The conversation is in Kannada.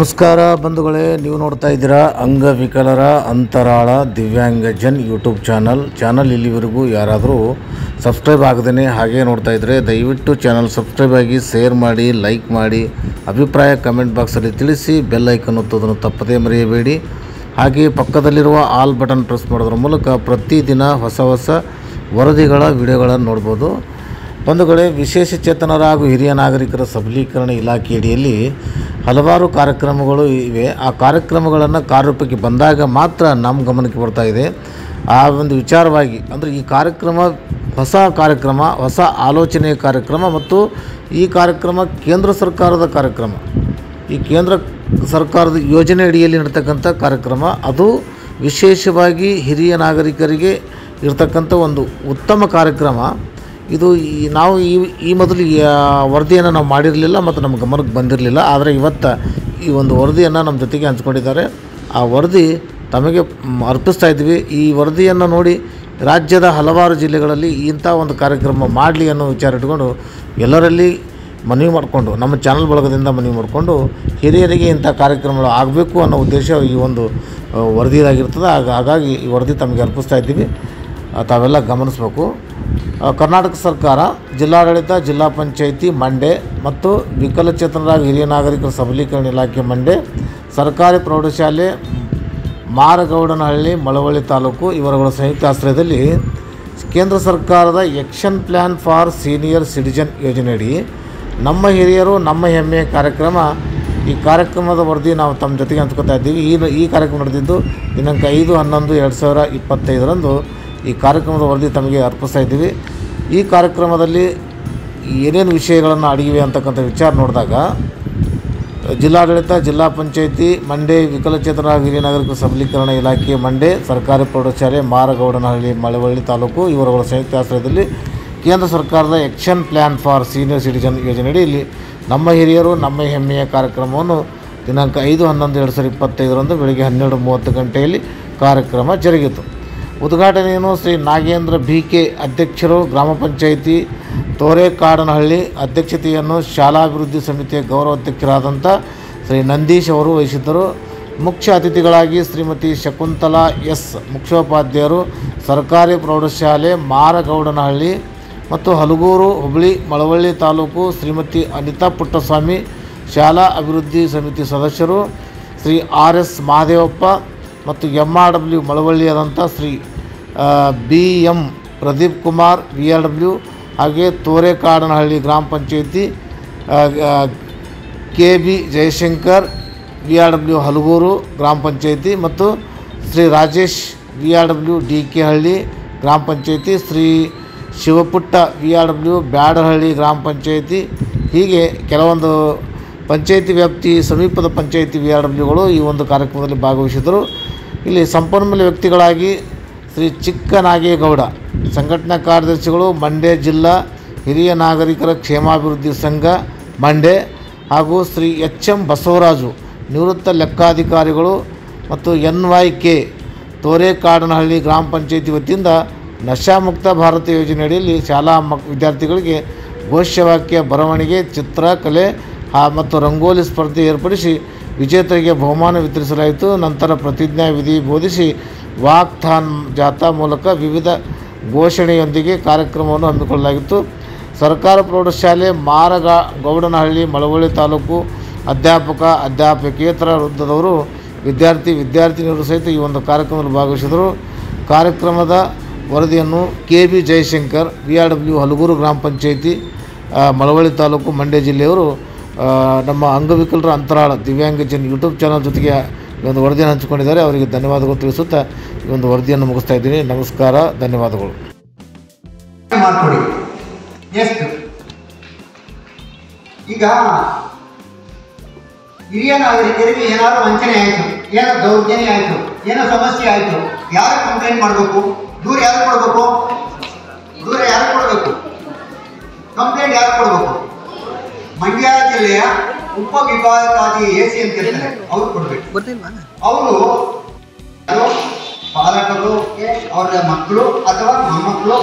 ನಮಸ್ಕಾರ ಬಂಧುಗಳೇ, ನೀವು ನೋಡ್ತಾ ಇದ್ದೀರಾ ಅಂಗವಿಕಲರ ಅಂತರಾಳ ದಿವ್ಯಾಂಗಜನ್ ಯೂಟ್ಯೂಬ್ ಚಾನಲ್. ಇಲ್ಲಿವರೆಗೂ ಯಾರಾದರೂ ಸಬ್ಸ್ಕ್ರೈಬ್ ಆಗದೇ ಹಾಗೆ ನೋಡ್ತಾ ಇದ್ದರೆ ದಯವಿಟ್ಟು ಚಾನಲ್ ಸಬ್ಸ್ಕ್ರೈಬ್ ಆಗಿ, ಶೇರ್ ಮಾಡಿ, ಲೈಕ್ ಮಾಡಿ, ಅಭಿಪ್ರಾಯ ಕಮೆಂಟ್ ಬಾಕ್ಸಲ್ಲಿ ತಿಳಿಸಿ, ಬೆಲ್ ಐಕನ್ ಒತ್ತೋದನ್ನು ತಪ್ಪದೇ ಮರೆಯಬೇಡಿ. ಹಾಗೆ ಪಕ್ಕದಲ್ಲಿರುವ ಆಲ್ ಬಟನ್ ಪ್ರೆಸ್ ಮಾಡೋದ್ರ ಮೂಲಕ ಪ್ರತಿದಿನ ಹೊಸ ವರದಿಗಳ ವಿಡಿಯೋಗಳನ್ನು ನೋಡ್ಬೋದು. ಬಂಧುಗಳೇ, ವಿಶೇಷ ಚೇತನರ ಹಾಗೂ ಹಿರಿಯ ನಾಗರಿಕರ ಸಬಲೀಕರಣ ಇಲಾಖೆ ಅಡಿಯಲ್ಲಿ ಹಲವಾರು ಕಾರ್ಯಕ್ರಮಗಳು ಇವೆ. ಆ ಕಾರ್ಯಕ್ರಮಗಳನ್ನು ಕಾರ್ಯರೂಪಕ್ಕೆ ಬಂದಾಗ ಮಾತ್ರ ನಮ್ಮ ಗಮನಕ್ಕೆ ಬರ್ತಾ ಇದೆ. ಆ ಒಂದು ವಿಚಾರವಾಗಿ ಅಂದರೆ ಈ ಕಾರ್ಯಕ್ರಮ ಹೊಸ ಆಲೋಚನೆಯ ಕಾರ್ಯಕ್ರಮ ಮತ್ತು ಈ ಕಾರ್ಯಕ್ರಮ ಕೇಂದ್ರ ಸರ್ಕಾರದ ಕಾರ್ಯಕ್ರಮ. ಈ ಕೇಂದ್ರ ಸರ್ಕಾರದ ಯೋಜನೆ ಅಡಿಯಲ್ಲಿ ನಡ್ತಕ್ಕಂಥ ಕಾರ್ಯಕ್ರಮ. ಅದು ವಿಶೇಷವಾಗಿ ಹಿರಿಯ ನಾಗರಿಕರಿಗೆ ಇರತಕ್ಕಂಥ ಒಂದು ಉತ್ತಮ ಕಾರ್ಯಕ್ರಮ. ಇದು ನಾವು ಈ ಮೊದಲು ವರದಿಯನ್ನು ನಾವು ಮಾಡಿರಲಿಲ್ಲ ಮತ್ತು ನಮ್ಮ ಗಮನಕ್ಕೆ ಬಂದಿರಲಿಲ್ಲ. ಆದರೆ ಇವತ್ತು ಈ ಒಂದು ವರದಿಯನ್ನು ನಮ್ಮ ಜೊತೆಗೆ ಹಂಚ್ಕೊಂಡಿದ್ದಾರೆ. ಆ ವರದಿ ತಮಗೆ ಅರ್ಪಿಸ್ತಾ ಇದ್ವಿ. ಈ ವರದಿಯನ್ನು ನೋಡಿ ರಾಜ್ಯದ ಹಲವಾರು ಜಿಲ್ಲೆಗಳಲ್ಲಿ ಇಂಥ ಒಂದು ಕಾರ್ಯಕ್ರಮ ಮಾಡಲಿ ಅನ್ನೋ ವಿಚಾರ ಇಟ್ಕೊಂಡು ಎಲ್ಲರಲ್ಲಿ ಮನವಿ ಮಾಡಿಕೊಂಡು, ನಮ್ಮ ಚಾನಲ್ ಬಳಗದಿಂದ ಮನವಿ ಮಾಡಿಕೊಂಡು ಹಿರಿಯರಿಗೆ ಇಂಥ ಕಾರ್ಯಕ್ರಮಗಳು ಆಗಬೇಕು ಅನ್ನೋ ಉದ್ದೇಶ ಈ ಒಂದು ವರದಿಯಾಗಿರ್ತದೆ. ಹಾಗಾಗಿ ಈ ವರದಿ ತಮಗೆ ಅರ್ಪಿಸ್ತಾ ಇದ್ದೀವಿ, ತಾವೆಲ್ಲ ಗಮನಿಸಬೇಕು. ಕರ್ನಾಟಕ ಸರ್ಕಾರ, ಜಿಲ್ಲಾಡಳಿತ, ಜಿಲ್ಲಾ ಪಂಚಾಯಿತಿ ಮಂಡ್ಯ ಮತ್ತು ವಿಕಲಚೇತನರ ಹಿರಿಯ ನಾಗರಿಕರ ಸಬಲೀಕರಣ ಇಲಾಖೆ ಮಂಡ್ಯ, ಸರ್ಕಾರಿ ಪ್ರೌಢಶಾಲೆ ಮಾರಗೌಡನಹಳ್ಳಿ ಮಳವಳ್ಳಿ ತಾಲೂಕು ಇವರುಗಳ ಸಂಯುಕ್ತ ಆಶ್ರಯದಲ್ಲಿ ಕೇಂದ್ರ ಸರ್ಕಾರದ action plan for senior citizen ಯೋಜನೆಯಡಿ ನಮ್ಮ ಹಿರಿಯರು ನಮ್ಮ ಹೆಮ್ಮೆಯ ಕಾರ್ಯಕ್ರಮ. ಈ ಕಾರ್ಯಕ್ರಮದ ವರದಿ ನಾವು ತಮ್ಮ ಜೊತೆಗೆ ಹಂಚ್ಕೊತಾ ಇದ್ದೀವಿ. ಈ ಕಾರ್ಯಕ್ರಮ ನಡೆದಿದ್ದು ದಿನಾಂಕ 5/11/2025 ಈ ಕಾರ್ಯಕ್ರಮದ ವರದಿ ತಮಗೆ ಅರ್ಪಿಸ್ತಾ ಇದ್ದೀವಿ. ಈ ಕಾರ್ಯಕ್ರಮದಲ್ಲಿ ಏನೇನು ವಿಷಯಗಳನ್ನು ಅಡಗಿವೆ ಅಂತಕ್ಕಂಥ ವಿಚಾರ ನೋಡಿದಾಗ, ಜಿಲ್ಲಾಡಳಿತ, ಜಿಲ್ಲಾ ಪಂಚಾಯಿತಿ ಮಂಡ್ಯ, ವಿಕಲಚೇತನರ ಹಿರಿಯ ನಾಗರಿಕರ ಸಬಲೀಕರಣ ಇಲಾಖೆ ಮಂಡ್ಯ, ಸರ್ಕಾರಿ ಪ್ರೌಢಶಾಲೆ ಮಾರಗೌಡನಹಳ್ಳಿ ಮಳವಳ್ಳಿ ತಾಲೂಕು ಇವರುಗಳ ಸಂಯುಕ್ತ ಆಶ್ರಯದಲ್ಲಿ ಕೇಂದ್ರ ಸರ್ಕಾರದ action plan for senior citizen ಯೋಜನೆಯಡಿ ನಮ್ಮ ಹಿರಿಯರು ನಮ್ಮ ಹೆಮ್ಮೆಯ ಕಾರ್ಯಕ್ರಮವನ್ನು ದಿನಾಂಕ 5/11/2025 ಬೆಳಗ್ಗೆ 12:30 ಗಂಟೆಯಲ್ಲಿ ಕಾರ್ಯಕ್ರಮ ಜರುಗಿತು. ಉದ್ಘಾಟನೆಯನ್ನು ಶ್ರೀ ನಾಗೇಂದ್ರ BK ಅಧ್ಯಕ್ಷರು, ಗ್ರಾಮ ಪಂಚಾಯಿತಿ ತೋರೆಕಾಡನಹಳ್ಳಿ ಅಧ್ಯಕ್ಷತೆಯನ್ನು ಶಾಲಾಭಿವೃದ್ಧಿ ಸಮಿತಿಯ ಗೌರವ ಅಧ್ಯಕ್ಷರಾದಂಥ ಶ್ರೀ ನಂದೀಶ್ ಅವರು ವಹಿಸಿದ್ದರು. ಮುಖ್ಯ ಅತಿಥಿಗಳಾಗಿ ಶ್ರೀಮತಿ ಶಕುಂತಲಾ S ಮುಖ್ಯೋಪಾಧ್ಯಾಯರು, ಸರ್ಕಾರಿ ಪ್ರೌಢಶಾಲೆ ಮಾರಗೌಡನಹಳ್ಳಿ ಮತ್ತು ಹಲಗೂರು ಹುಬ್ಬಳ್ಳಿ ಮಳವಳ್ಳಿ ತಾಲೂಕು, ಶ್ರೀಮತಿ ಅನಿತಾ ಪುಟ್ಟಸ್ವಾಮಿ, ಶಾಲಾ ಅಭಿವೃದ್ಧಿ ಸಮಿತಿ ಸದಸ್ಯರು ಶ್ರೀ RS ಮಹಾದೇವಪ್ಪ ಮತ್ತು MRW ಮಳವಳ್ಳಿಯಾದಂಥ Shri BM Pradeep Kumar VRW, ಹಾಗೆ ತೋರೆಕಾಡನಹಳ್ಳಿ ಗ್ರಾಮ ಪಂಚಾಯಿತಿ KB ಜಯಶಂಕರ್ VRW ಹಲಗೂರು ಗ್ರಾಮ ಪಂಚಾಯಿತಿ ಮತ್ತು ಶ್ರೀ ರಾಜೇಶ್ VRW DK ಹಳ್ಳಿ ಗ್ರಾಮ ಪಂಚಾಯಿತಿ, ಶ್ರೀ ಶಿವಪುಟ್ಟ VRW ಬ್ಯಾಡಹಳ್ಳಿ ಗ್ರಾಮ ಪಂಚಾಯಿತಿ. ಹೀಗೆ ಕೆಲವೊಂದು ಪಂಚಾಯಿತಿ ವ್ಯಾಪ್ತಿ ಸಮೀಪದ ಪಂಚಾಯಿತಿ VRWಗಳು ಈ ಒಂದು ಕಾರ್ಯಕ್ರಮದಲ್ಲಿ ಭಾಗವಹಿಸಿದರು. ಇಲ್ಲಿ ಸಂಪನ್ಮೂಲ ವ್ಯಕ್ತಿಗಳಾಗಿ ಶ್ರೀ ಚಿಕ್ಕನಾಗೇಗೌಡ, ಸಂಘಟನಾ ಕಾರ್ಯದರ್ಶಿಗಳು ಮಂಡ್ಯ ಜಿಲ್ಲಾ ಹಿರಿಯ ನಾಗರಿಕರ ಕ್ಷೇಮಾಭಿವೃದ್ಧಿ ಸಂಘ ಮಂಡ್ಯ, ಹಾಗೂ ಶ್ರೀ HM ಬಸವರಾಜು, ನಿವೃತ್ತ ಲೆಕ್ಕಾಧಿಕಾರಿಗಳು ಮತ್ತು NYK ತೋರೆಕಾಡನಹಳ್ಳಿ ಗ್ರಾಮ ಪಂಚಾಯಿತಿ ವತಿಯಿಂದ ನಶಾಮುಕ್ತ ಭಾರತ ಯೋಜನೆಯಡಿಯಲ್ಲಿ ಶಾಲಾ ವಿದ್ಯಾರ್ಥಿಗಳಿಗೆ ಘೋಷವಾಕ್ಯ, ಬರವಣಿಗೆ, ಚಿತ್ರಕಲೆ ಮತ್ತು ರಂಗೋಲಿ ಸ್ಪರ್ಧೆ ಏರ್ಪಡಿಸಿ ವಿಜೇತರಿಗೆ ಬಹುಮಾನ ವಿತರಿಸಲಾಯಿತು. ನಂತರ ಪ್ರತಿಜ್ಞಾ ವಿಧಿ ಬೋಧಿಸಿ ವಾಕ್ಥಾನ್ ಜಾಥಾ ಮೂಲಕ ವಿವಿಧ ಘೋಷಣೆಯೊಂದಿಗೆ ಕಾರ್ಯಕ್ರಮವನ್ನು ಹಮ್ಮಿಕೊಳ್ಳಲಾಗಿತ್ತು. ಸರ್ಕಾರ ಪ್ರೌಢಶಾಲೆ ಮಾರಗೌಡನಹಳ್ಳಿ ಮಳವಳ್ಳಿ ತಾಲೂಕು ಅಧ್ಯಾಪಕೇತರ ವೃಂದದವರು, ವಿದ್ಯಾರ್ಥಿನಿಯರು ಸಹಿತ ಈ ಒಂದು ಕಾರ್ಯಕ್ರಮದಲ್ಲಿ ಭಾಗವಹಿಸಿದರು. ಕಾರ್ಯಕ್ರಮದ ವರದಿಯನ್ನು KB ಜಯಶಂಕರ್ VRW ಹಲಗೂರು ಗ್ರಾಮ ಪಂಚಾಯಿತಿ ಮಳವಳ್ಳಿ ತಾಲೂಕು ಮಂಡ್ಯ ಜಿಲ್ಲೆಯವರು ನಮ್ಮ ಅಂಗವಿಕಲರ ಅಂತರಾಳ ದಿವ್ಯಾಂಗಜನ್ ಯೂಟ್ಯೂಬ್ ಚಾನಲ್ ಜೊತೆಗೆ ಈ ಒಂದು ವರದಿಯನ್ನು ಹಂಚಿಕೊಂಡಿದ್ದಾರೆ. ಅವರಿಗೆ ಧನ್ಯವಾದಗಳು ತಿಳಿಸುತ್ತಾ ಈ ಒಂದು ವರದಿಯನ್ನು ಮುಗಿಸ್ತಾ ಇದ್ದೀನಿ. ನಮಸ್ಕಾರ, ಧನ್ಯವಾದಗಳು. ಈಗ ಹಿರಿಯ ನಾಗರಿಕರಿಗೆ ಏನಾದರೂ ವಂಚನೆ ಆಯಿತು, ಏನೋ ದೌರ್ಜನ್ಯ ಆಯಿತು, ಏನೋ ಸಮಸ್ಯೆ ಆಯಿತು, ಯಾರು ಕಂಪ್ಲೇಂಟ್ ಮಾಡಬೇಕು? ದೂರ ಯಾರು ಕೊಡಬೇಕು? ಕಂಪ್ಲೇಂಟ್ ಯಾರು ಕೊಡಬೇಕು? ಮಂಡ್ಯ ಜಿಲ್ಲೆಯ ಉಪವಿಭಾಗಾಧಿಕಾರಿ AC ಅಂತ ಹೇಳ್ತಾರೆ, ಅವ್ರು ಕೊಡಬೇಕು. ಅವರು ಪಾಲಕರು, ಅವರ ಮಕ್ಕಳು ಅಥವಾ ಮೊಮ್ಮಕ್ಕಳು